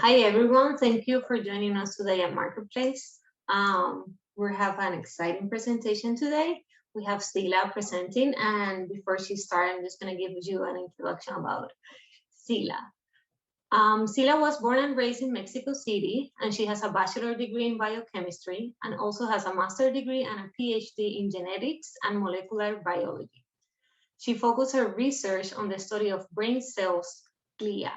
Hi everyone, thank you for joining us today at Marketplace. We have an exciting presentation today. We have Zila presenting, and before she starts, I'm just going to give you an introduction about Zila. Zila was born and raised in Mexico City, and she has a bachelor degree in biochemistry and also has a master's degree and a PhD in genetics and molecular biology. She focused her research on the study of brain cells, glia.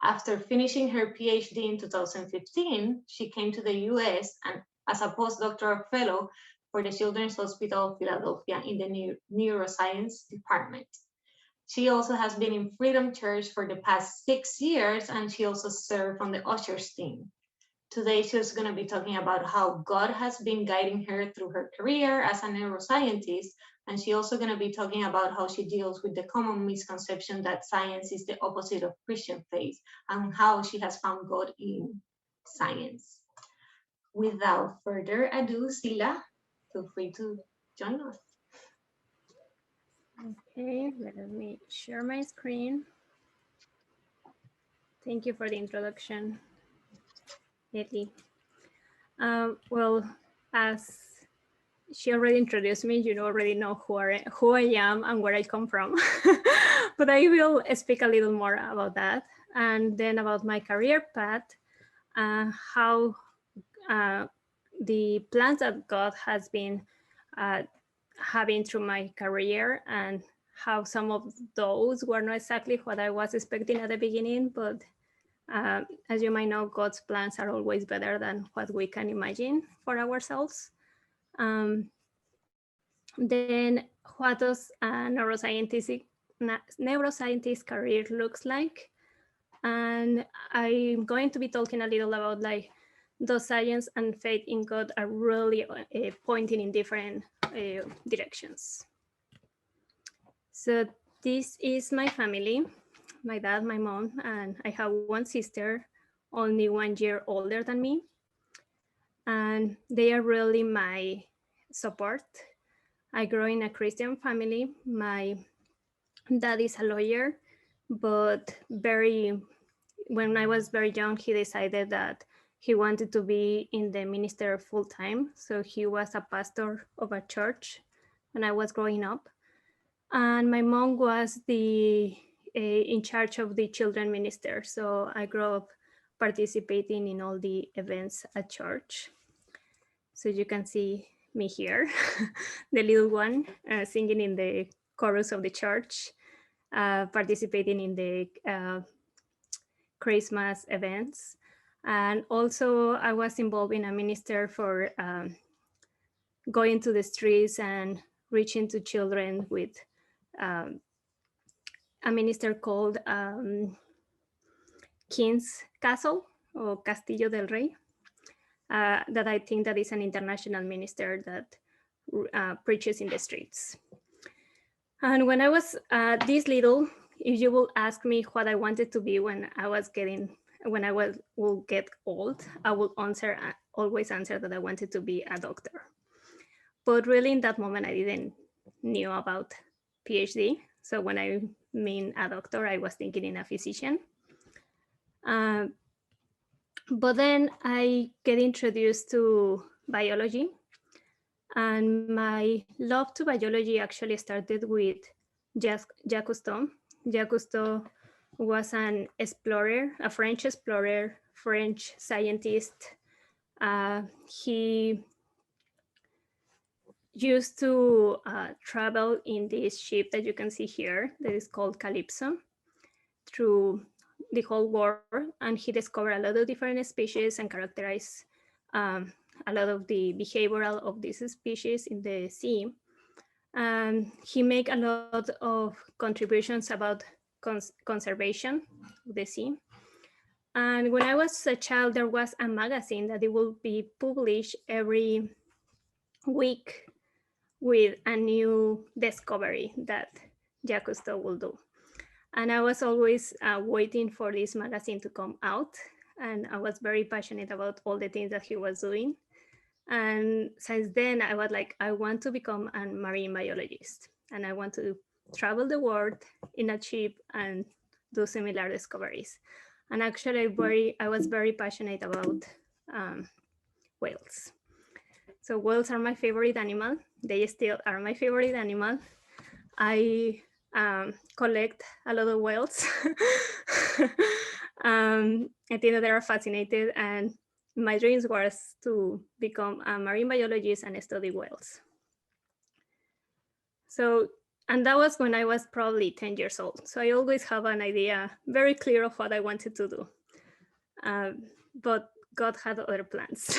After finishing her PhD in 2015, she came to the US and as a postdoctoral fellow for the Children's Hospital of Philadelphia in the neuroscience department. She also has been in Freedom Church for the past 6 years, and she also served on the ushers team. Today, she's going to be talking about how God has been guiding her through her career as a neuroscientist. And she's also going to be talking about how she deals with the common misconception that science is the opposite of Christian faith and how she has found God in science. Without further ado, Zila, feel free to join us. Okay, let me share my screen. Thank you for the introduction, Nelly. Well, as she already introduced me, you already know who I am and where I come from. But I will speak a little more about that, and then about my career path, how the plans that God has been having through my career, and how some of those were not exactly what I was expecting at the beginning, but as you might know, God's plans are always better than what we can imagine for ourselves. Then what does a neuroscientist career looks like? And I'm going to be talking a little about like those science and faith in God are really pointing in different directions. So this is my family, my dad, my mom, and I have one sister, only 1 year older than me. And they are really my support. I grew in a Christian family. My dad is a lawyer, but when I was very young, he decided that he wanted to be in the minister full time. So he was a pastor of a church when I was growing up. And my mom was in charge of the children minister. So I grew up participating in all the events at church. So you can see me here, the little one singing in the chorus of the church, participating in the Christmas events. And also I was involved in a minister for going to the streets and reaching to children with a minister called King's Castle or Castillo del Rey, that I think that is an international minister that preaches in the streets. And when I was this little, if you will ask me what I wanted to be when I will get old, I will always answer that I wanted to be a doctor. But really in that moment, I didn't knew about PhD. So when I mean a doctor, I was thinking in a physician. But then I get introduced to biology, and my love to biology actually started with Jacques Cousteau. Jacques Cousteau was an explorer, a French explorer, French scientist. He used to travel in this ship that you can see here that is called Calypso through the whole world, and he discovered a lot of different species and characterized a lot of the behavioral of these species in the sea. And he made a lot of contributions about conservation of the sea. And when I was a child, there was a magazine that it will be published every week with a new discovery that Jacques Cousteau will do. And I was always waiting for this magazine to come out. And I was very passionate about all the things that he was doing. And since then, I was like, I want to become a marine biologist. And I want to travel the world in a ship and do similar discoveries. And actually, I was very passionate about whales. So whales are my favorite animal. They still are my favorite animal. I collect a lot of whales. I think that they are fascinated, and my dreams was to become a marine biologist and study whales. So, and that was when I was probably 10 years old. So I always have an idea very clear of what I wanted to do. But God had other plans.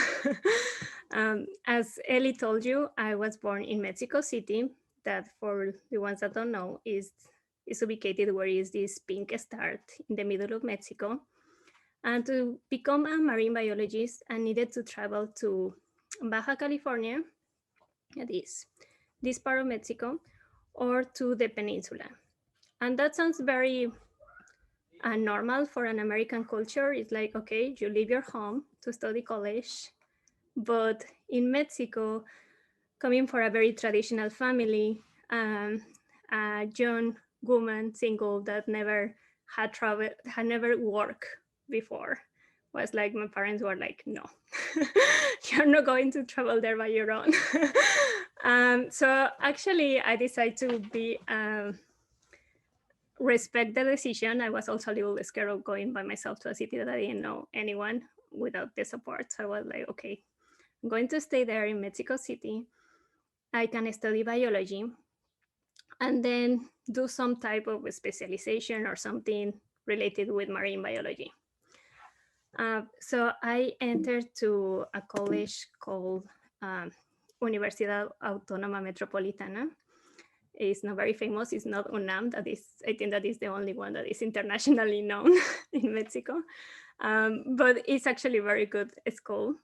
As Ellie told you, I was born in Mexico City. That, for the ones that don't know, is ubicated where is this pink star in the middle of Mexico. And to become a marine biologist, I needed to travel to Baja California, this part of Mexico, or to the peninsula. And that sounds very normal for an American culture. It's like, okay, you leave your home to study college. But in Mexico, coming from a very traditional family, a young woman, single, that never had traveled, had never worked before, was like, my parents were like, no, you're not going to travel there by your own. So actually, I decided to be respect the decision. I was also a little scared of going by myself to a city that I didn't know anyone without the support. So I was like, okay, I'm going to stay there in Mexico City. I can study biology and then do some type of specialization or something related with marine biology. So I entered to a college called Universidad Autónoma Metropolitana. It's not very famous. It's not UNAM. That is, I think that is the only one that is internationally known in Mexico. But it's actually very good school.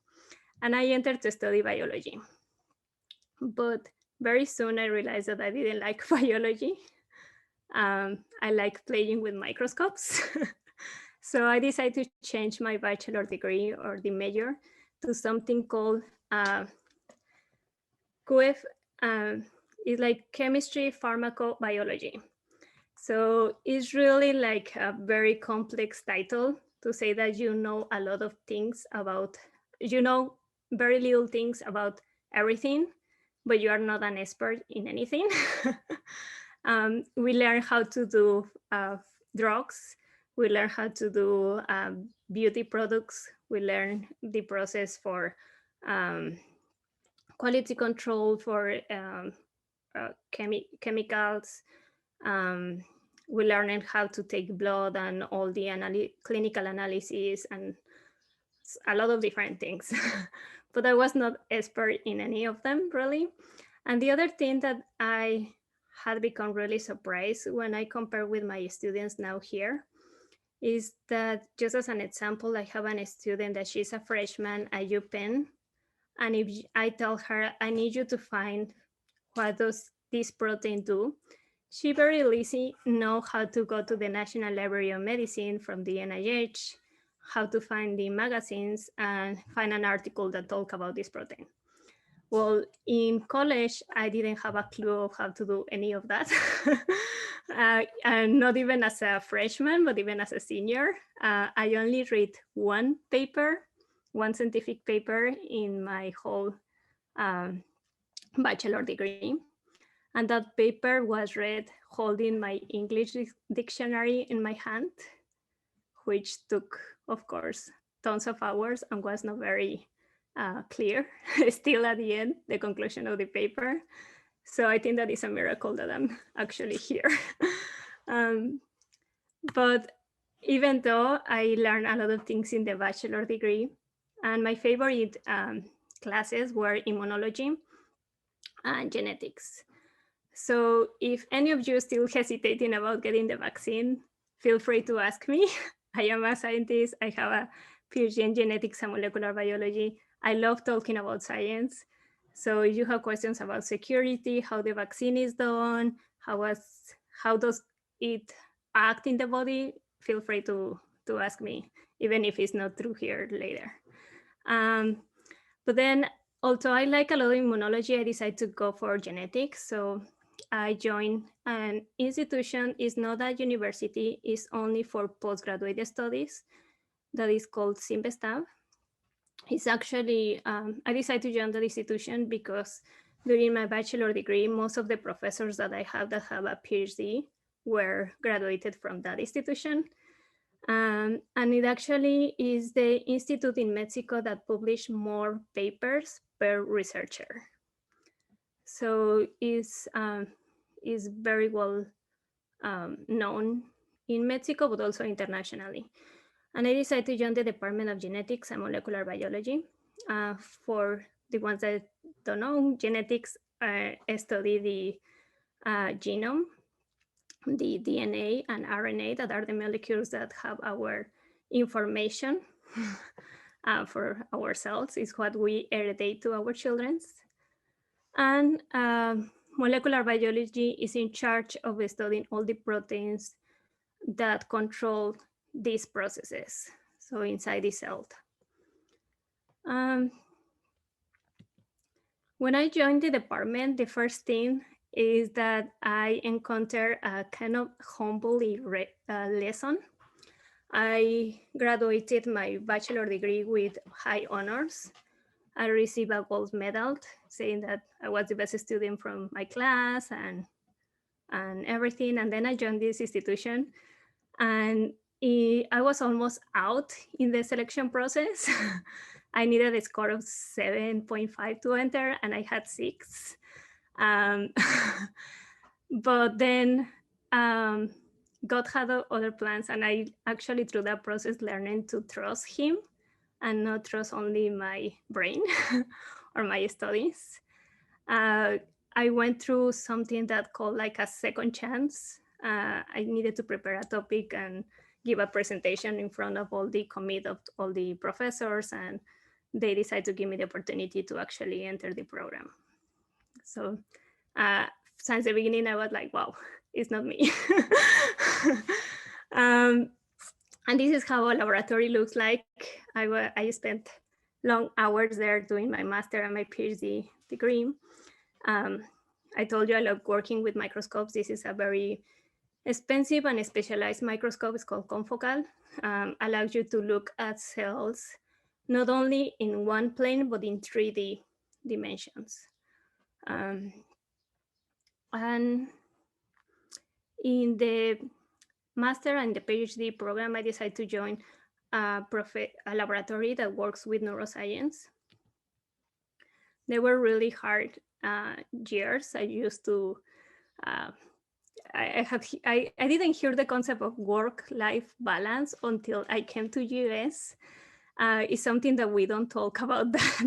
And I entered to study biology. But very soon I realized that I didn't like biology. I like playing with microscopes. So I decided to change my bachelor degree, or the major, to something called QF. It's like chemistry pharmacobiology. So it's really like a very complex title to say that you know a lot of things about, you know very little things about everything, but you are not an expert in anything. We learn how to do drugs. We learn how to do beauty products. We learn the process for quality control for chemicals. We learned how to take blood and all the clinical analysis and a lot of different things. But I was not expert in any of them, really. And the other thing that I had become really surprised when I compare with my students now here is that, just as an example, I have a student that she's a freshman at UPenn. And if I tell her, I need you to find what does this protein do, she very easily know how to go to the National Library of Medicine from the NIH, how to find the magazines and find an article that talk about this protein. Well, in college, I didn't have a clue of how to do any of that. And not even as a freshman, but even as a senior. I only read one scientific paper in my whole bachelor degree. And that paper was read holding my English dictionary in my hand, which took, of course, tons of hours and was not very clear still at the end, the conclusion of the paper. So I think that is a miracle that I'm actually here. But even though I learned a lot of things in the bachelor degree, and my favorite classes were immunology and genetics. So if any of you still hesitating about getting the vaccine, feel free to ask me. I am a scientist. I have a PhD in genetics and molecular biology. I love talking about science. So if you have questions about security, how the vaccine is done, how does it act in the body, feel free to ask me, even if it's not through here later. But then, although I like a lot of immunology, I decided to go for genetics. So I joined an institution. Is not a university, is only for postgraduate studies, that is called Simvestab. It's actually, I decided to join the institution because during my bachelor degree, most of the professors that I have that have a PhD were graduated from that institution. And it actually is the institute in Mexico that publish more papers per researcher. So is very well known in Mexico, but also internationally. And I decided to join the Department of Genetics and Molecular Biology. For the ones that don't know, genetics study the genome, the DNA and RNA, that are the molecules that have our information for our cells, is what we heredate to our children. And molecular biology is in charge of studying all the proteins that control these processes, so inside the cell. When I joined the department, the first thing is that I encountered a kind of humble lesson. I graduated my bachelor degree with high honors. I received a gold medal saying that I was the best student from my class and everything. And then I joined this institution, and I was almost out in the selection process. I needed a score of 7.5 to enter, and I had 6. But then God had other plans, and I actually, through that process, learning to trust Him and not trust only my brain or my studies. I went through something that called like a second chance. I needed to prepare a topic and give a presentation in front of all the committee of all the professors, and they decided to give me the opportunity to actually enter the program. So since the beginning, I was like, wow, it's not me. And this is how a laboratory looks like. I spent long hours there doing my master and my PhD degree. I told you I love working with microscopes. This is a very expensive and specialized microscope. It's called confocal. Allows you to look at cells not only in one plane, but in 3D dimensions. And in the master and the PhD program, I decided to join a laboratory that works with neuroscience. They were really hard years. I used to, I didn't hear the concept of work-life balance until I came to US. It's something that we don't talk about that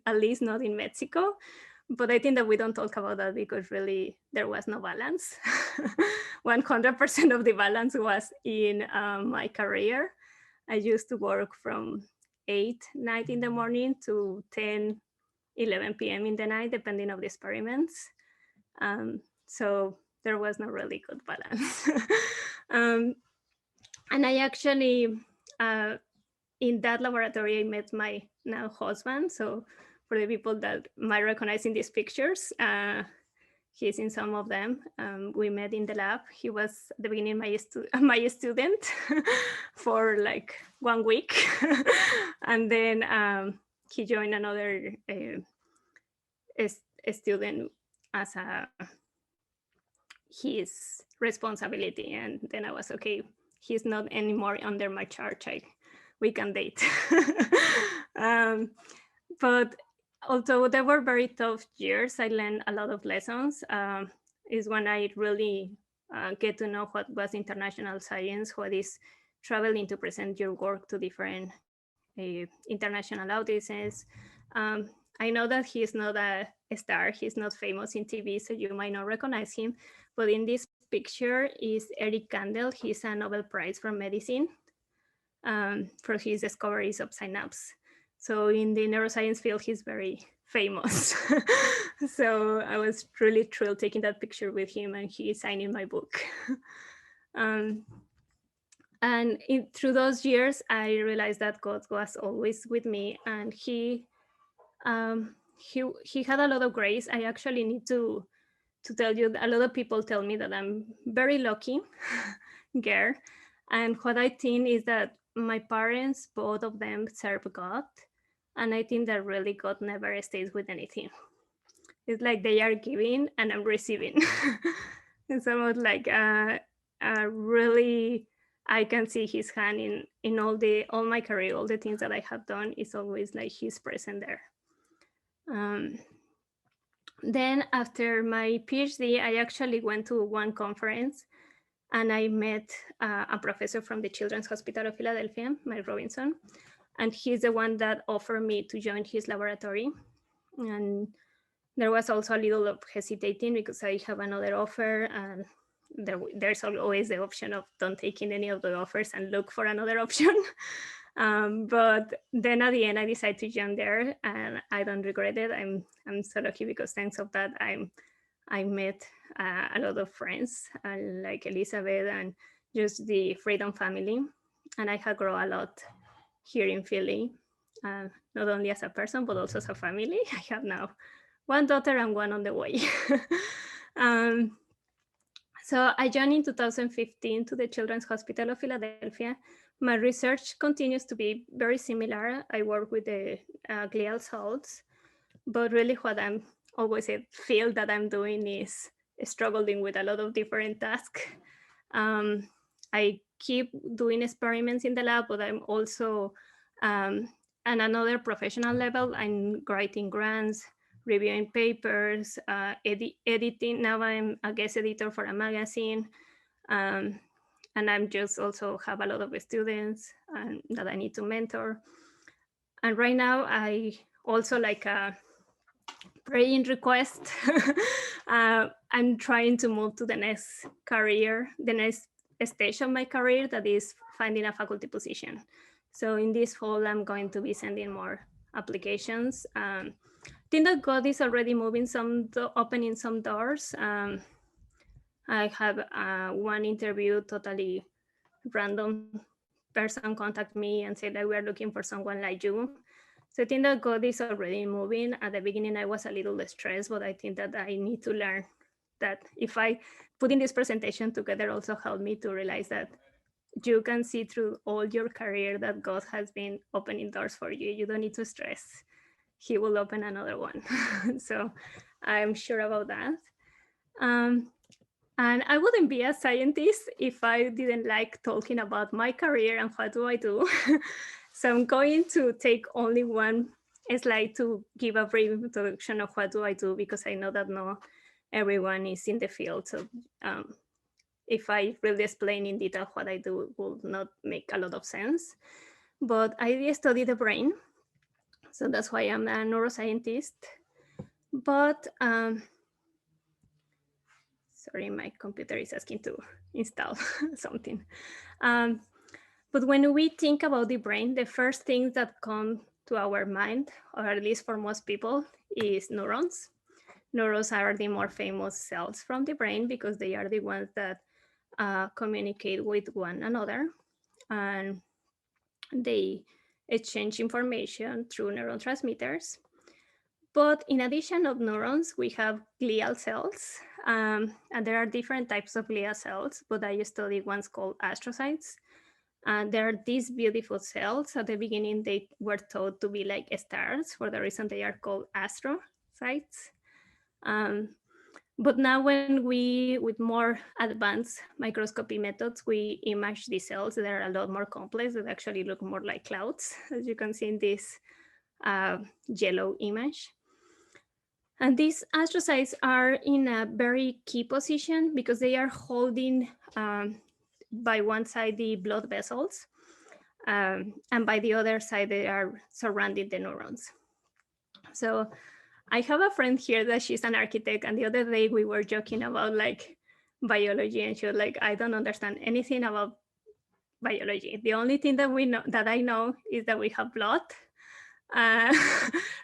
at least not in Mexico. But I think that we don't talk about that because really there was no balance. 100% of the balance was in my career. I used to work from 8 in the morning to 10, 11 p.m. in the night, depending on the experiments. So there was no really good balance. And I actually, in that laboratory, I met my now husband. So for the people that might recognize in these pictures, he's in some of them. We met in the lab. He was at the beginning my student for like 1 week. And then he joined another a student as his responsibility. And then I was, okay, he's not anymore under my charge. We can date. But although they were very tough years, I learned a lot of lessons. Is when I really get to know what was international science, what is traveling to present your work to different international audiences. I know that he's not a star, he's not famous in TV, so you might not recognize him. But in this picture is Eric Kandel. He's a Nobel Prize for medicine for his discoveries of synapse. So in the neuroscience field, he's very famous. So I was really thrilled taking that picture with him, and he signing my book. And through those years, I realized that God was always with me, and he had a lot of grace. I actually need to to tell you, a lot of people tell me that I'm very lucky girl. And what I think is that my parents, both of them, serve God. And I think that really God never stays with anything. It's like they are giving and I'm receiving. It's almost like really, I can see his hand in all my career, all the things that I have done. Is always like he's present there. Um, then after my PhD, I actually went to one conference and I met a professor from the Children's Hospital of Philadelphia, Mike Robinson, and he's the one that offered me to join his laboratory. And there was also a little of hesitating because I have another offer, and there's always the option of don't taking any of the offers and look for another option. But then at the end, I decided to join there, and I don't regret it. I'm so lucky because thanks of that, I met a lot of friends like Elizabeth and just the Freedom family, and I have grown a lot here in Philly, not only as a person but also as a family. I have now one daughter and one on the way. um, so I joined in 2015 to the Children's Hospital of Philadelphia. My research continues to be very similar. I work with the glial cells, but really what I'm always feel that I'm doing is struggling with a lot of different tasks. I keep doing experiments in the lab, but I'm also on another professional level. I'm writing grants, reviewing papers, editing. Now I'm a guest editor for a magazine. And I'm just also have a lot of students that I need to mentor. And right now I also like a praying request. I'm trying to move to the next career, the next stage of my career, that is finding a faculty position. So in this fall, I'm going to be sending more applications. I think that God is already moving opening some doors. I have one interview, totally random person contact me and said that we are looking for someone like you. So I think that God is already moving. At the beginning, I was a little stressed, but I think that I need to learn that if I putting this presentation together also helped me to realize that you can see through all your career that God has been opening doors for you. You don't need to stress. He will open another one. So I'm sure about that. And I wouldn't be a scientist if I didn't like talking about my career and what do I do. So I'm going to take only one slide to give a brief introduction of what do I do, because I know that not everyone is in the field. So if I really explain in detail what I do, will not make a lot of sense. But I study the brain. So that's why I'm a neuroscientist. But sorry, my computer is asking to install something. But when we think about the brain, the first things that come to our mind, or at least for most people, is neurons. Neurons are the more famous cells from the brain because they are the ones that communicate with one another, and they exchange information through neurotransmitters. But in addition of neurons, we have glial cells, and there are different types of glial cells, but I study ones called astrocytes. And there are these beautiful cells. At the beginning, they were thought to be like stars for the reason they are called astrocytes. But now when we, with more advanced microscopy methods, we image the cells. They're a lot more complex. They actually look more like clouds, as you can see in this yellow image. And these astrocytes are in a very key position because they are holding by one side the blood vessels, and by the other side they are surrounding the neurons. So I have a friend here that she's an architect, and the other day we were joking about like biology, and she was like, I don't understand anything about biology. The only thing that we know, that I know, is that we have blood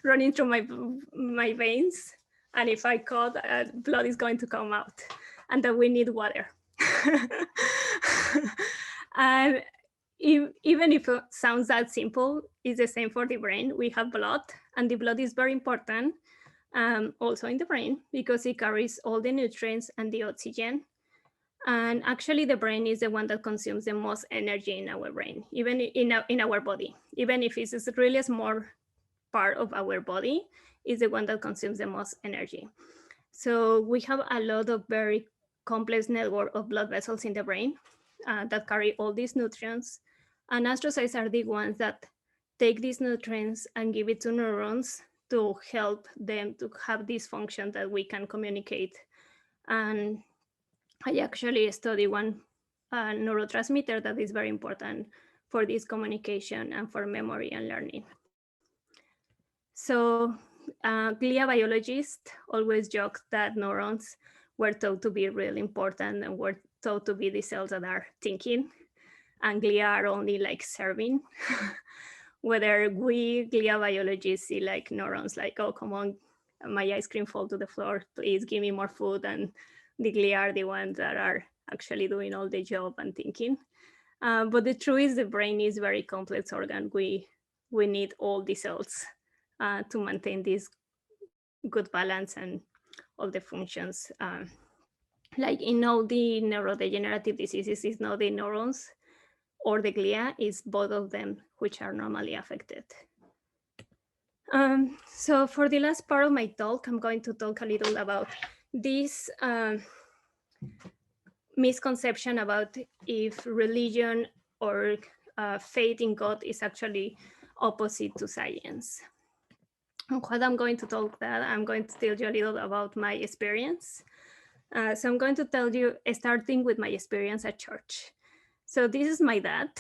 running through my veins, and if I cut, blood is going to come out, and that we need water. And even if it sounds that simple, it's the same for the brain. We have blood, and the blood is very important also in the brain, because it carries all the nutrients and the oxygen. And actually, the brain is the one that consumes the most energy in our brain, even in our body. Even if it's a really small part of our body, is the one that consumes the most energy. So we have a lot of very complex network of blood vessels in the brain that carry all these nutrients. And astrocytes are the ones that take these nutrients and give it to neurons to help them to have this function that we can communicate. And I actually study one neurotransmitter that is very important for this communication and for memory and learning. So glia biologists always joke that neurons were thought to be really important and were thought to be the cells that are thinking, and glia are only like serving. Whether we glia biologists see like neurons like, oh, come on, my ice cream fall to the floor, please give me more food, and the glia are the ones that are actually doing all the job and thinking. But the truth is the brain is very complex organ. We need all the cells to maintain this good balance and all the functions. Like in all the neurodegenerative diseases, it's not the neurons or the glia, is both of them which are normally affected. So for the last part of my talk, I'm going to talk a little about this misconception about if religion or faith in God is actually opposite to science. And what I'm going to talk that, I'm going to tell you a little about my experience. So I'm going to tell you, starting with my experience at church. So this is my dad.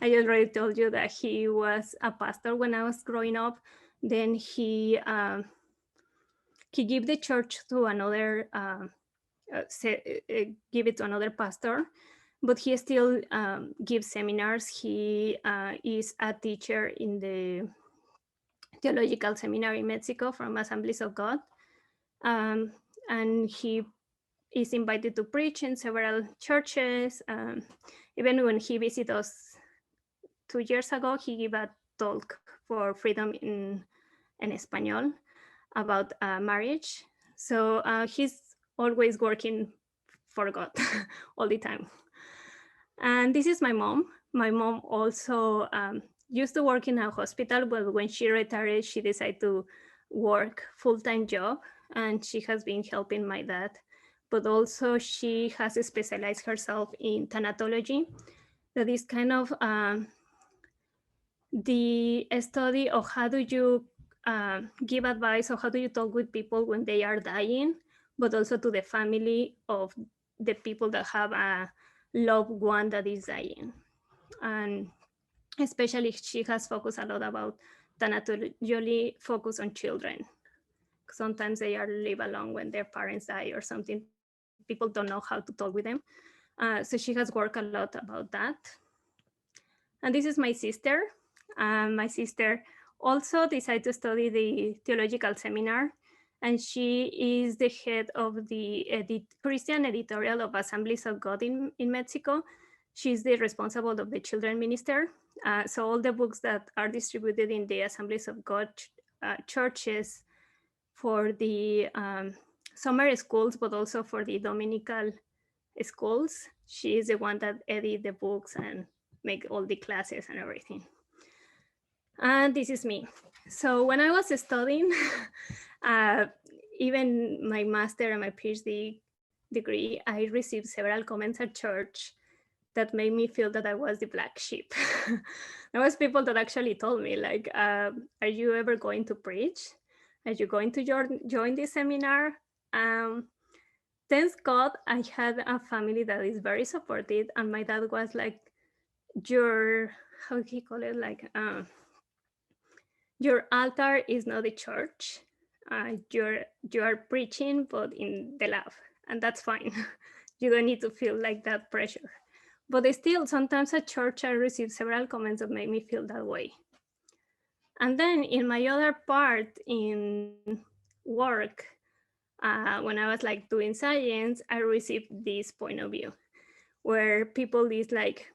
I already told you that he was a pastor when I was growing up. Then he gave the church to another, give it to another pastor, but he still gives seminars. He is a teacher in the theological seminary in Mexico from Assemblies of God. And he is invited to preach in several churches. Even when he visited us 2 years ago, he gave a talk for freedom in Espanol about marriage. So he's always working for God all the time. And this is my mom. My mom also used to work in a hospital, but when she retired, she decided to work full-time job, and she has been helping my dad. But also she has specialized herself in thanatology. That is kind of the study of how do you give advice or how do you talk with people when they are dying, but also to the family of the people that have a loved one that is dying. And especially she has focused a lot about thanatology focus on children. Sometimes they are live alone when their parents die or something. People don't know how to talk with them. So she has worked a lot about that. And this is my sister. My sister also decided to study the theological seminar, and she is the head of the Christian editorial of Assemblies of God in Mexico. She's the responsible of the children minister. So all the books that are distributed in the Assemblies of God churches for the summer schools, but also for the Dominical schools, she is the one that edit the books and make all the classes and everything. And this is me. So when I was studying, even my master and my PhD degree, I received several comments at church that made me feel that I was the black sheep. There was people that actually told me like, are you ever going to preach? Are you going to join this seminar? Thank God I had a family that is very supportive, and my dad was like, how do you call it? Like, your altar is not the church. You are preaching, but in the lab, and that's fine. You don't need to feel like that pressure. But still, sometimes at church, I received several comments that made me feel that way. And then in my other part in work, when I was like doing science, I received this point of view where people is like,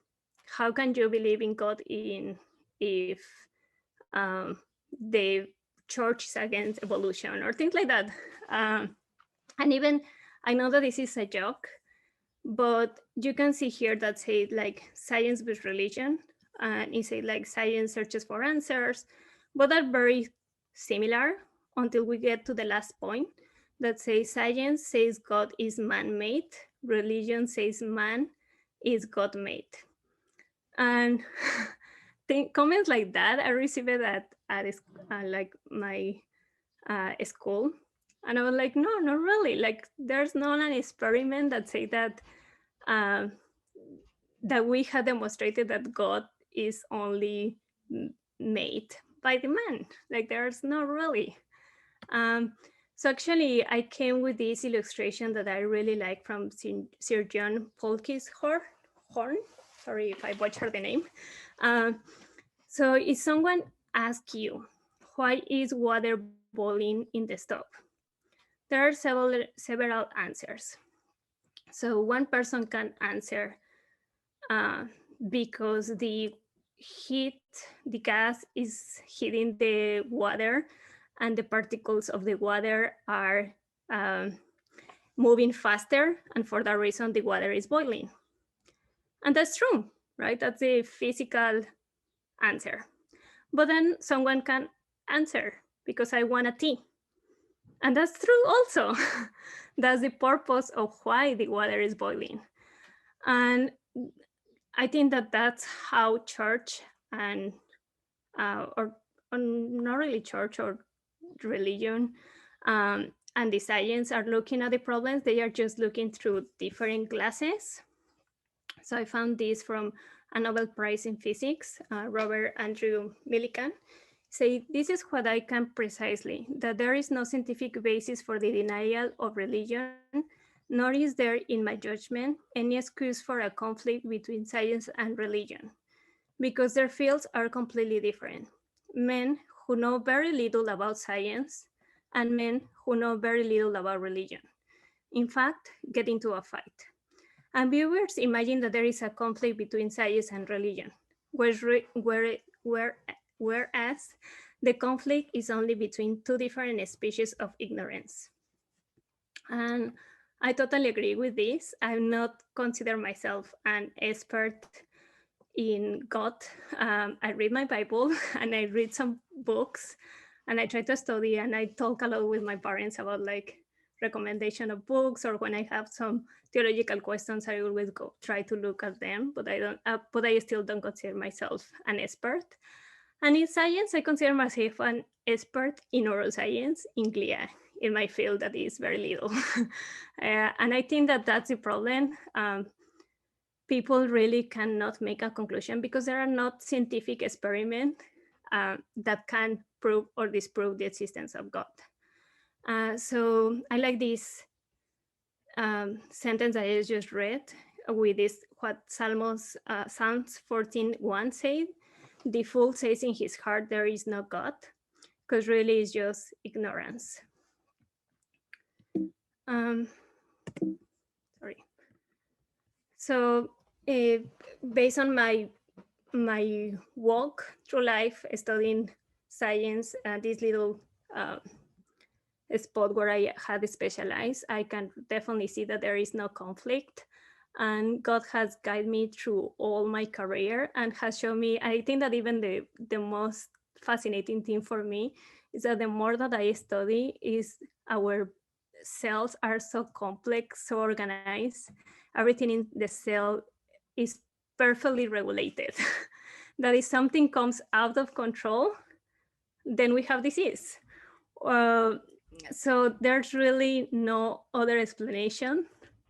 how can you believe in God if they church is against evolution or things like that. And even, I know that this is a joke, but you can see here that say like science with religion, and it say like science searches for answers, but are very similar until we get to the last point that says science says God is man-made, religion says man is God-made. And comments like that I received at like my school, and I was like, no, not really. Like, there's not an experiment that say that uh, that we had demonstrated that God is only made by the man. Like, there's not really. Um, so actually, I came with this illustration that I really like from Sir John Horn. Sorry if I butchered the name. So if someone asks you, why is water boiling in the stove? There are several answers. So one person can answer because the heat, the gas is heating the water, and the particles of the water are moving faster, and for that reason the water is boiling. And that's true, right? That's the physical answer. But then someone can answer because I want a tea. And that's true also. That's the purpose of why the water is boiling. And I think that that's how church and, or not really church or religion, and the science are looking at the problems. They are just looking through different glasses. So I found this from a Nobel Prize in Physics, Robert Andrew Millikan. Say, this is what I can precisely, that there is no scientific basis for the denial of religion, nor is there, in my judgment, any excuse for a conflict between science and religion, because their fields are completely different. Men who know very little about science and men who know very little about religion, in fact, get into a fight. And viewers imagine that there is a conflict between science and religion, whereas the conflict is only between two different species of ignorance. And I totally agree with this. I'm not consider myself an expert in God. I read my Bible and I read some books and I try to study, and I talk a lot with my parents about like recommendation of books, or when I have some theological questions, I always go try to look at them, but I still don't consider myself an expert. And in science, I consider myself an expert in neuroscience in glia, in my field that is very little. And I think that that's the problem. People really cannot make a conclusion because there are not scientific experiments that can prove or disprove the existence of God. So I like this sentence I just read with this, what Psalms 14:1 said, the fool says in his heart there is no God, because really it's just ignorance. Sorry. So based on my walk through life studying science, this little spot where I had specialized, I can definitely see that there is no conflict. And God has guided me through all my career and has shown me, I think that even the most fascinating thing for me is that the more that I study is our cells are so complex, so organized. Everything in the cell is perfectly regulated. That if something comes out of control, then we have disease. So there's really no other explanation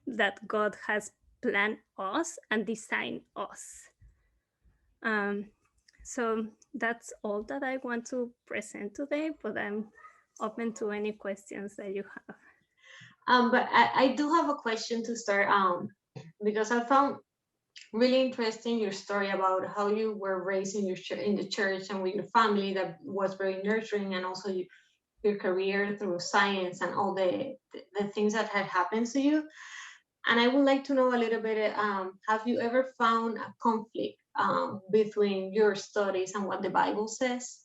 that God has planned us and designed us. So that's all that I want to present today, but I'm open to any questions that you have. But I do have a question to start, because I found really interesting your story about how you were raised in in the church and with your family that was very nurturing, and also your career through science and all the things that had happened to you. And I would like to know a little bit, have you ever found a conflict between your studies and what the Bible says?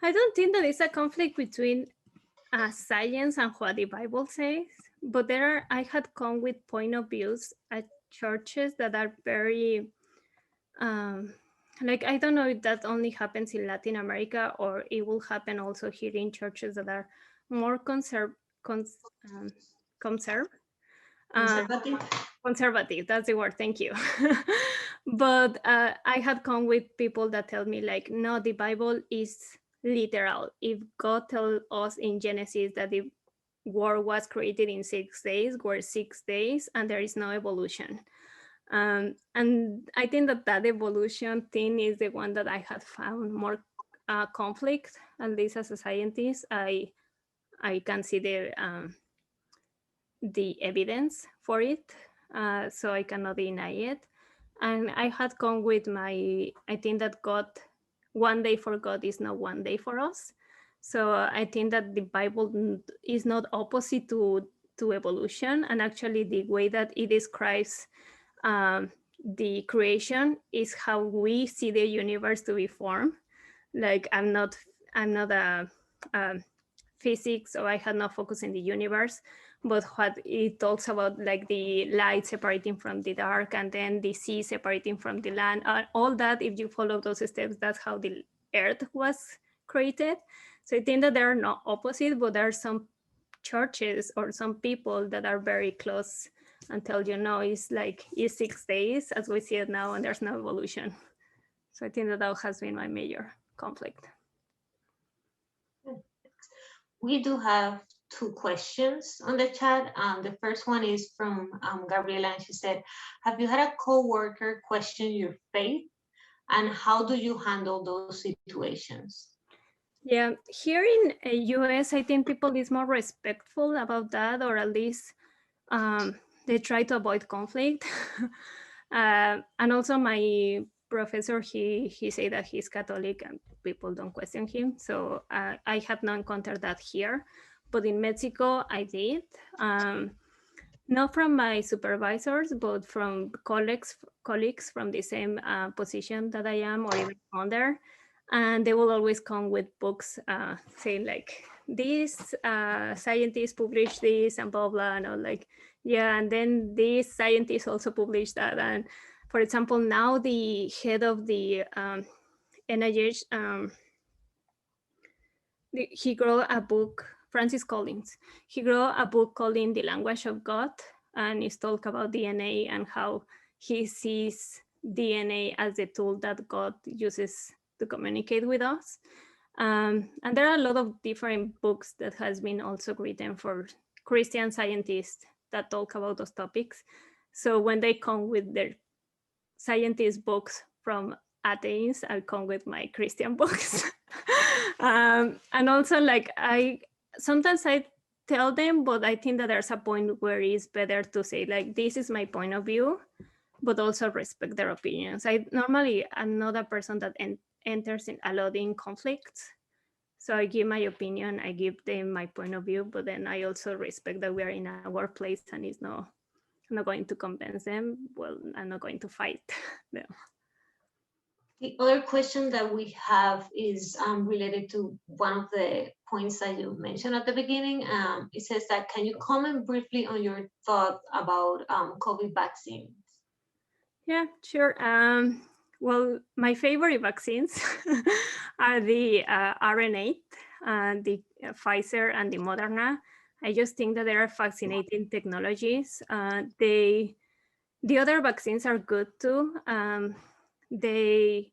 I don't think that it's a conflict between science and what the Bible says, but I had come with point of views at churches that are very, um, like, I don't know if that only happens in Latin America or it will happen also here in churches that are more cons- um, conserv- uh, Conservative? conservative. That's the word. Thank you. But I had come with people that tell me like, no, the Bible is literal. If God tells us in Genesis that the world was created in 6 days, we're 6 days, and there is no evolution. And I think that that evolution thing is the one that I had found more conflict. At least as a scientist, I consider the evidence for it, so I cannot deny it. And I had come with I think that God, one day for God is not one day for us. So I think that the Bible is not opposite to evolution, and actually the way that it describes the creation is how we see the universe to be formed. Like I'm not a physics, so I had no focus in the universe, but what it talks about, like the light separating from the dark, and then the sea separating from the land, all that, if you follow those steps, that's how the earth was created. So I think that there are no opposite, but there are some churches or some people that are very close and tell you, no, it's 6 days as we see it now, and there's no evolution. So I think that that has been my major conflict. We do have two questions on the chat. The first one is from Gabriela, and she said, have you had a coworker question your faith, and how do you handle those situations? Yeah, here in US, I think people is more respectful about that, or at least they try to avoid conflict. And also my professor, he say that he's Catholic and people don't question him. So I have not encountered that here, but in Mexico I did. Not from my supervisors, but from colleagues from the same position that I am, or even under. And they will always come with books saying like, this scientist published this and blah blah, and I'm like, yeah, and then this scientist also published that. And for example, now the head of the NIH, he wrote a book, Francis Collins. He wrote a book called In the Language of God, and it's talk about DNA and how he sees DNA as the tool that God uses to communicate with us. And there are a lot of different books that has been also written for Christian scientists that talk about those topics. So when they come with their scientist books from Athens, I come with my Christian books. And also, like, I sometimes I tell them, but I think that there's a point where it's better to say like, this is my point of view, but also respect their opinions. I'm not a person that enters in a lot in conflicts. So I give my opinion, I give them my point of view, but then I also respect that we are in a workplace and I'm not going to convince them. Well, I'm not going to fight them. The other question that we have is related to one of the points that you mentioned at the beginning. It says that, can you comment briefly on your thought about COVID vaccines? Yeah, sure. Well, my favorite vaccines are the RNA, the Pfizer and the Moderna. I just think that they are fascinating technologies. The other vaccines are good too. They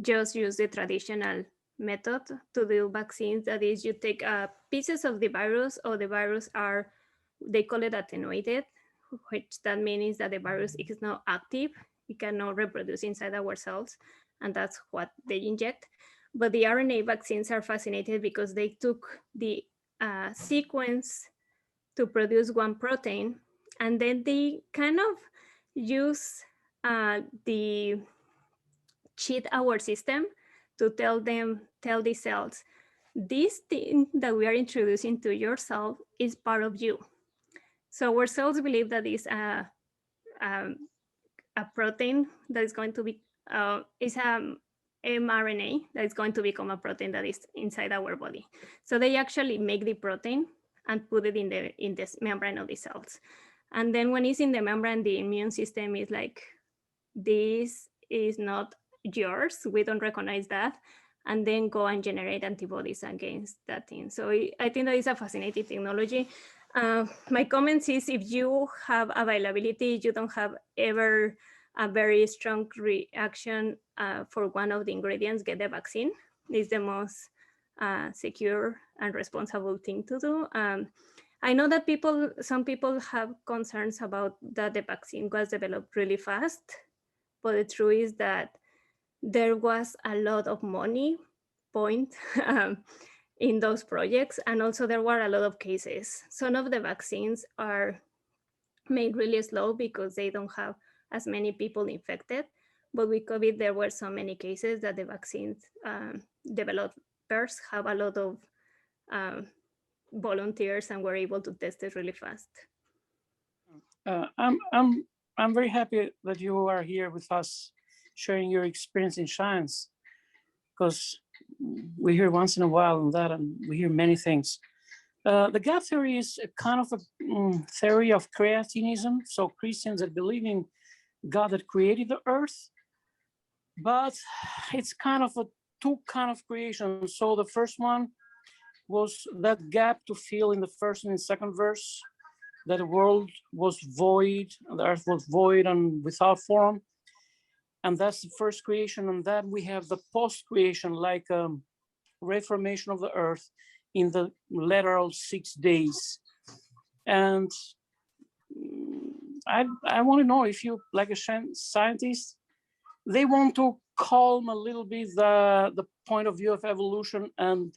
just use the traditional method to do vaccines. That is, you take pieces of the virus, or the virus they call it attenuated, which that means that the virus is not active. It cannot reproduce inside our cells, and that's what they inject. But the RNA vaccines are fascinated because they took the sequence to produce one protein, and then they kind of use the cheat our system to tell the cells, this thing that we are introducing to your cell is part of you. So our cells believe that is a protein that is going to be is mRNA that is going to become a protein that is inside our body. So they actually make the protein and put it in the membrane of the cells. And then when it's in the membrane, the immune system is like, this is not yours, we don't recognize that, and then go and generate antibodies against that thing. So I think that is a fascinating technology. My comments is, if you have availability, you don't have ever a very strong reaction for one of the ingredients, get the vaccine. It's the most secure and responsible thing to do. I know that some people have concerns about that the vaccine was developed really fast, but the truth is that there was a lot of money point in those projects, and also there were a lot of cases. Some of the vaccines are made really slow because they don't have as many people infected, but with COVID, there were so many cases that the vaccines developers have a lot of volunteers and were able to test it really fast. I'm very happy that you are here with us, sharing your experience in science, because we hear once in a while on that, and we hear many things. The gap theory is a kind of a theory of creationism. So Christians that believe in God that created the earth, but it's kind of a two kind of creation. So the first one was that gap to fill in the first and second verse, that the world was void, the earth was void and without form. And that's the first creation. And then we have the post-creation, like reformation of the earth in the literal 6 days. And I want to know if you, like a scientist, they want to calm a little bit the point of view of evolution and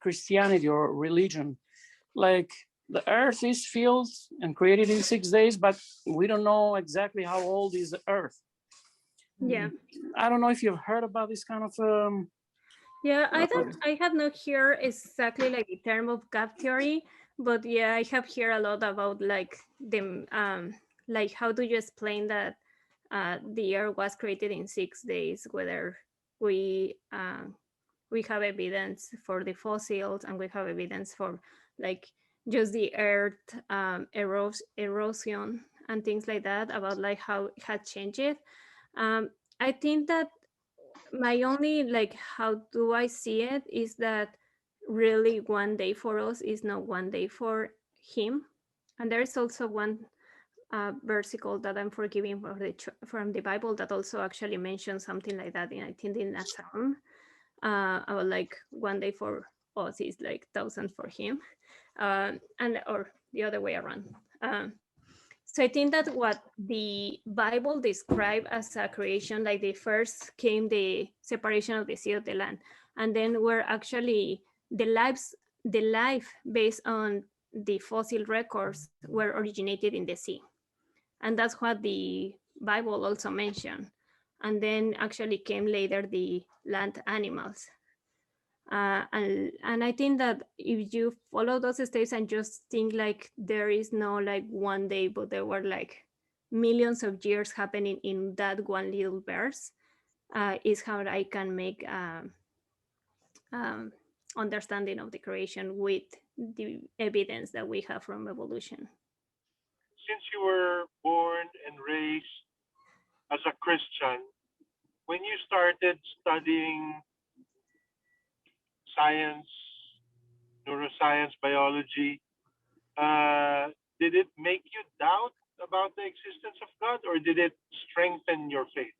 Christianity or religion. Like, the earth is filled and created in 6 days, but we don't know exactly how old is the earth. Yeah. I don't know if you've heard about this kind of yeah, I have not heard exactly like the term of gap theory, but yeah, I have heard a lot about like the like, how do you explain that the earth was created in 6 days, whether we have evidence for the fossils and we have evidence for like just the earth erosion and things like that, about like how it had changed. I think that my only like, how do I see it, is that really one day for us is not one day for him. And there's also one versicle that I'm forgiving from the Bible that also actually mentions something like that, I think in a psalm, about like one day for us is like 1,000 for him, and or the other way around. So I think that what the Bible described as a creation, like the first came the separation of the sea of the land, and then we're actually the life based on the fossil records were originated in the sea, and that's what the Bible also mentioned. And then actually came later the land animals. And I think that if you follow those steps and just think like there is no like one day, but there were like millions of years happening in that one little verse, is how I can make understanding of the creation with the evidence that we have from evolution. Since you were born and raised as a Christian, when you started studying science, neuroscience, biology, did it make you doubt about the existence of God, or did it strengthen your faith?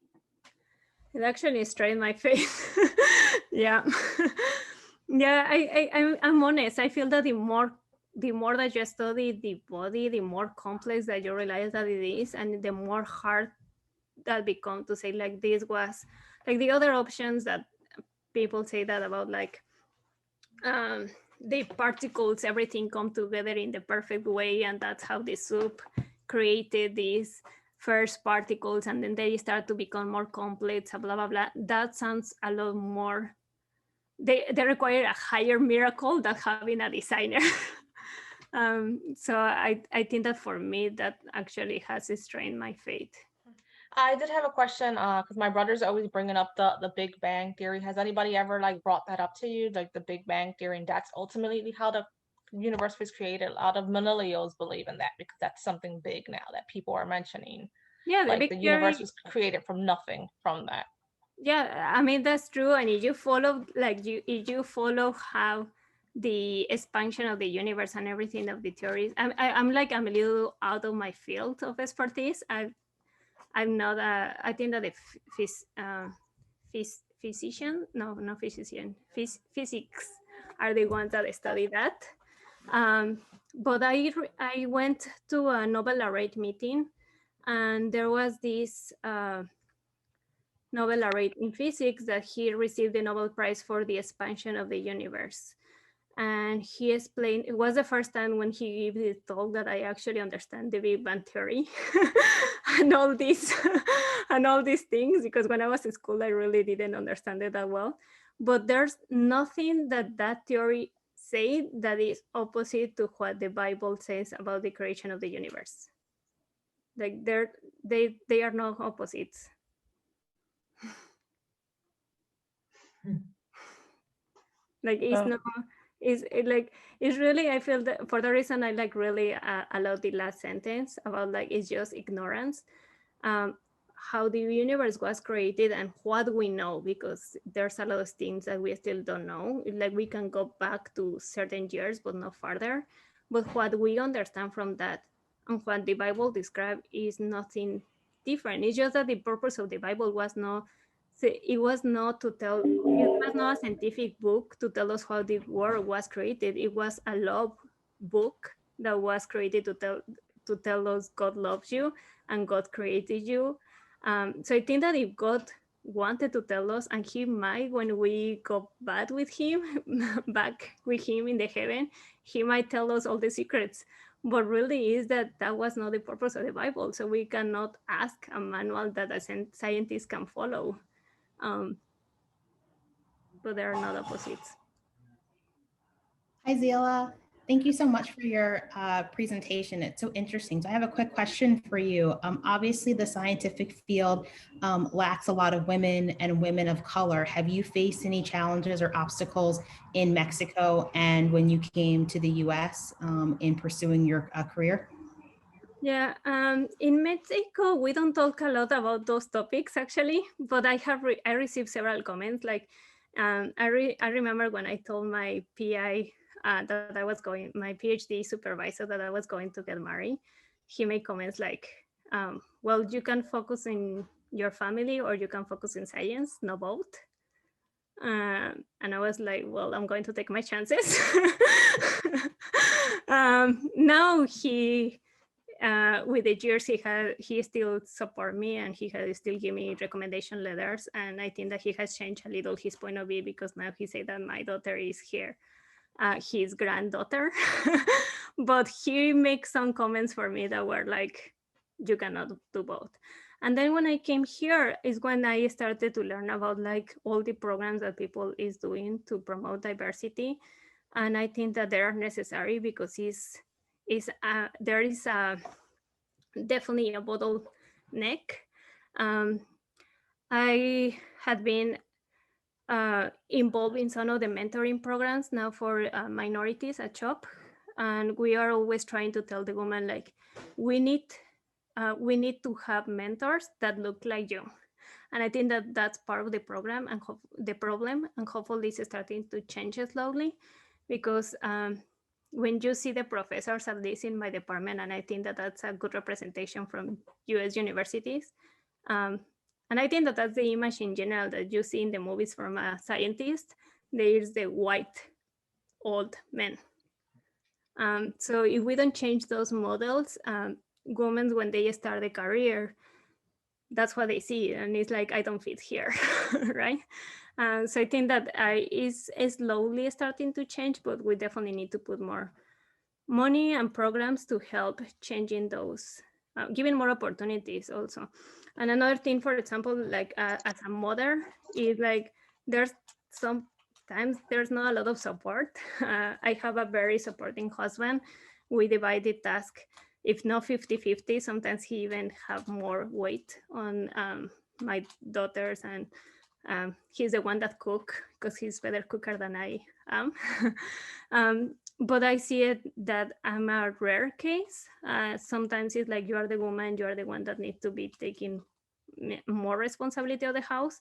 It actually strained my faith. Yeah. Yeah, I'm honest. I feel that the more that you study the body, the more complex that you realize that it is, and the more hard that becomes to say like this was like the other options that people say that about like the particles, everything come together in the perfect way, and that's how the soup created these first particles, and then they start to become more complex, blah blah blah. That sounds a lot more, they require a higher miracle than having a designer. So I think that for me that actually has strained my faith. I did have a question because my brother's always bringing up the Big Bang Theory. Has anybody ever like brought that up to you, like the Big Bang Theory, and that's ultimately how the universe was created? A lot of millennials believe in that because that's something big now that people are mentioning. Yeah, the Like big the universe theory. was created from nothing from that. Yeah, I mean that's true. And if you follow, like if you follow how the expansion of the universe and everything of the theories, I'm like I'm a little out of my field of expertise. I'm not a. I think that the physician, no, not physician, physics are the ones that study that. But I went to a Nobel laureate meeting, and there was this. Nobel laureate in physics that he received the Nobel Prize for the expansion of the universe. And he explained, it was the first time when he gave the talk that I actually understand the Big Bang Theory and all these and all these things, because when I was in school, I really didn't understand it that well. But there's nothing that that theory say that is opposite to what the Bible says about the creation of the universe. Like they are not opposites. Like it's Uh, not, is it like it's really, I feel that for the reason I like really allowed the last sentence about like it's just ignorance, um how the universe was created and what we know, because there's a lot of things that we still don't know. Like we can go back to certain years but not further, but what we understand from that and what the Bible described is nothing different. It's just that the purpose of the Bible was not, it was not to tell, it was not a scientific book to tell us how the world was created. It was a love book that was created to tell us God loves you and God created you. So I think that if God wanted to tell us, and he might, when we go back with him back with him in the heaven, he might tell us all the secrets. But really is that that was not the purpose of the Bible. So we cannot ask a manual that a scientist can follow. um, but they are not opposites. Hi, Zila. Thank you so much for your presentation. It's so interesting. So I have a quick question for you. Obviously, the scientific field lacks a lot of women and women of color. Have you faced any challenges or obstacles in Mexico and when you came to the US in pursuing your career? Yeah, in Mexico, we don't talk a lot about those topics actually, but I have I received several comments. Like, I remember when I told my PI that I was going, my PhD supervisor, that I was going to get married. He made comments like, "Well, you can focus in your family or you can focus in science, no both." And I was like, "Well, I'm going to take my chances." Now he, with the years, he still support me, and he has still give me recommendation letters, and I think that he has changed a little his point of view, because now he said that my daughter is here, his granddaughter. But he makes some comments for me that were like, you cannot do both. And then when I came here is when I started to learn about like all the programs that people is doing to promote diversity, and I think that they are necessary because there is definitely a bottleneck. I had been involved in some of the mentoring programs now for minorities at CHOP, and we are always trying to tell the women like, we need to have mentors that look like you. And I think that that's part of the program and the problem, and hopefully it's starting to change slowly, because when you see the professors, at least in my department, and I think that that's a good representation from US universities. And I think that that's the image in general that you see in the movies from a scientist. There's the white old men. So if we don't change those models, women, when they start a career, that's what they see, and it's like, I don't fit here, right? So I think that is slowly starting to change, but we definitely need to put more money and programs to help changing those, giving more opportunities also. And another thing, for example, like as a mother, is like there's sometimes there's not a lot of support. I have a very supporting husband. We divide the task if not 50-50, sometimes he even have more weight on my daughters, and he's the one that cook because he's better cooker than I am. But I see it that I'm a rare case. Sometimes it's like you are the woman, you are the one that needs to be taking more responsibility of the house.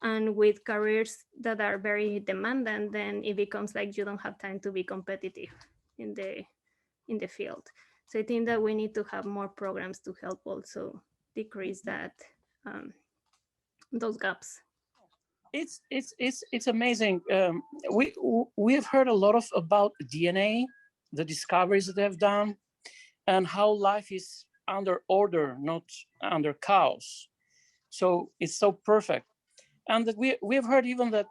And with careers that are very demanding, then it becomes like you don't have time to be competitive in the field. So I think that we need to have more programs to help also decrease that those gaps. It's amazing. We have heard a lot about DNA, the discoveries that they've done, and how life is under order, not under chaos. So it's so perfect. And that we have heard even that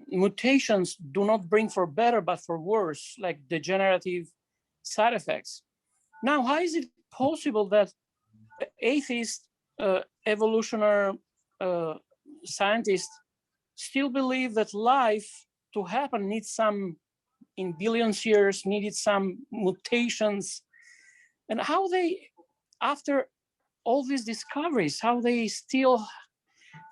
mutations do not bring for better, but for worse, like degenerative side effects. Now, how is it possible that atheist evolutionary scientists still believe that life to happen needs some, in billions years, needed some mutations? And how they, after all these discoveries, how they still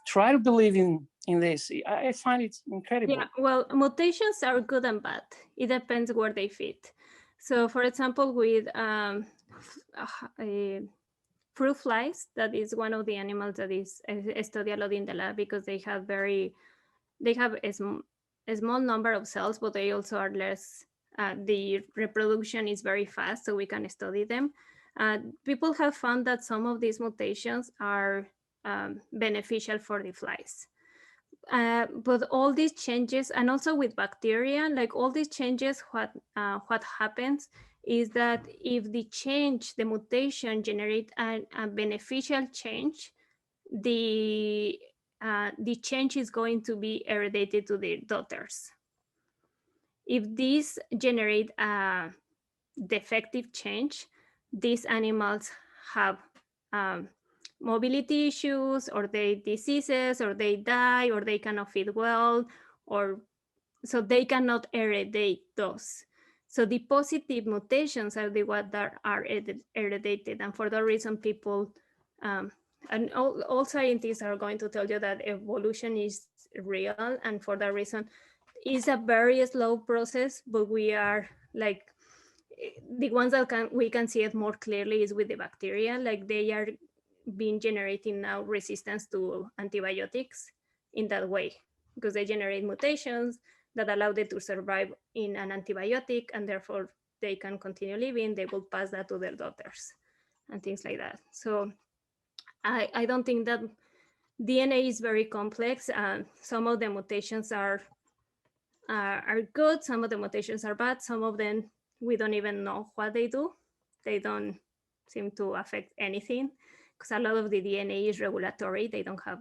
try to believe in this? I find it incredible. Yeah, well, mutations are good and bad. It depends where they fit. So for example, with fruit flies, that is one of the animals that is studied a lot in the lab because they have a small number of cells, but they also are less, the reproduction is very fast, so we can study them. People have found that some of these mutations are beneficial for the flies. But all these changes, and also with bacteria, like all these changes, what happens is that if the mutation generate a beneficial change, the change is going to be hereditated to their daughters. If these generate a defective change, these animals have mobility issues, or they diseases, or they die, or they cannot feed well, or so they cannot heredate those. So the positive mutations are the ones that are heredated, and for that reason, people and all scientists are going to tell you that evolution is real, and for that reason, it's a very slow process. But we are like the ones that we can see it more clearly is with the bacteria. Like they are been generating now resistance to antibiotics in that way, because they generate mutations that allow them to survive in an antibiotic, and therefore they can continue living. They will pass that to their daughters and things like that. So I don't think that DNA is very complex. Some of the mutations are good, some of the mutations are bad, some of them we don't even know what they do. They don't seem to affect anything, because a lot of the DNA is regulatory. They don't have,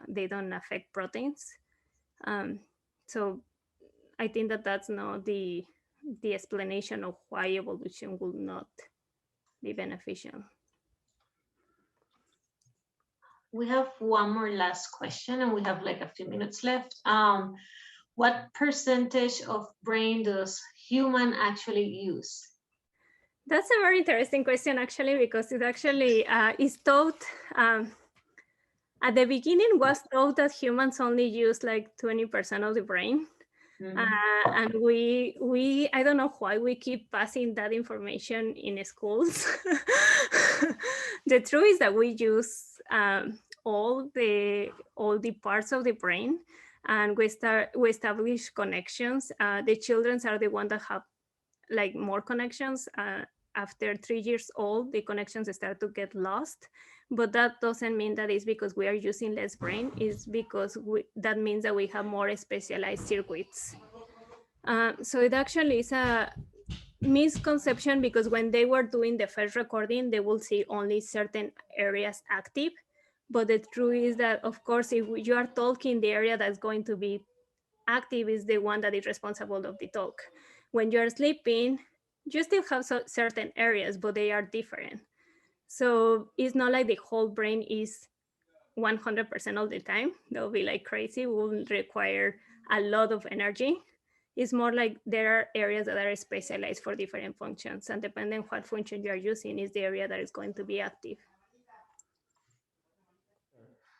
they don't affect proteins. So I think that that's not the explanation of why evolution will not be beneficial. We have one more last question, and we have like a few minutes left. What percentage of brain does human actually use? That's a very interesting question, actually, because it actually is taught, at the beginning was thought that humans only use like 20% of the brain. And we I don't know why we keep passing that information in schools. The truth is that we use all the parts of the brain, and we establish connections. The children are the ones that have like more connections. After 3 years old, the connections start to get lost. But that doesn't mean that it's because we are using less brain. It's because that means that we have more specialized circuits. So it actually is a misconception, because when they were doing the first recording, they will see only certain areas active. But the truth is that, of course, if you are talking, the area that's going to be active is the one that is responsible of the talk. When you're sleeping, you still have certain areas, but they are different. So it's not like the whole brain is 100% all the time. That would be like crazy. It will require a lot of energy. It's more like there are areas that are specialized for different functions, and depending what function you are using is the area that is going to be active.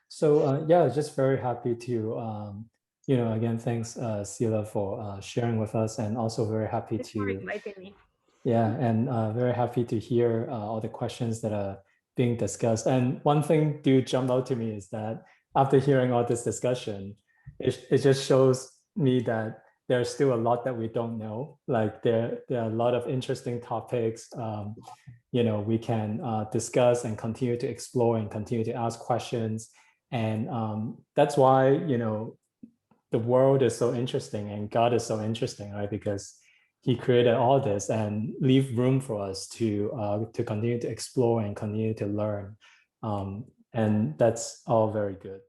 So yeah, just very happy to, again, thanks Zila for sharing with us, and also very happy Thanks for to, inviting me. yeah, and very happy to hear all the questions that are being discussed. And one thing do jump out to me is that after hearing all this discussion, it just shows me that there's still a lot that we don't know. Like there are a lot of interesting topics, we can discuss and continue to explore and continue to ask questions. And that's why, the world is so interesting and God is so interesting, right? Because he created all this and leave room for us to continue to explore and continue to learn. And that's all very good.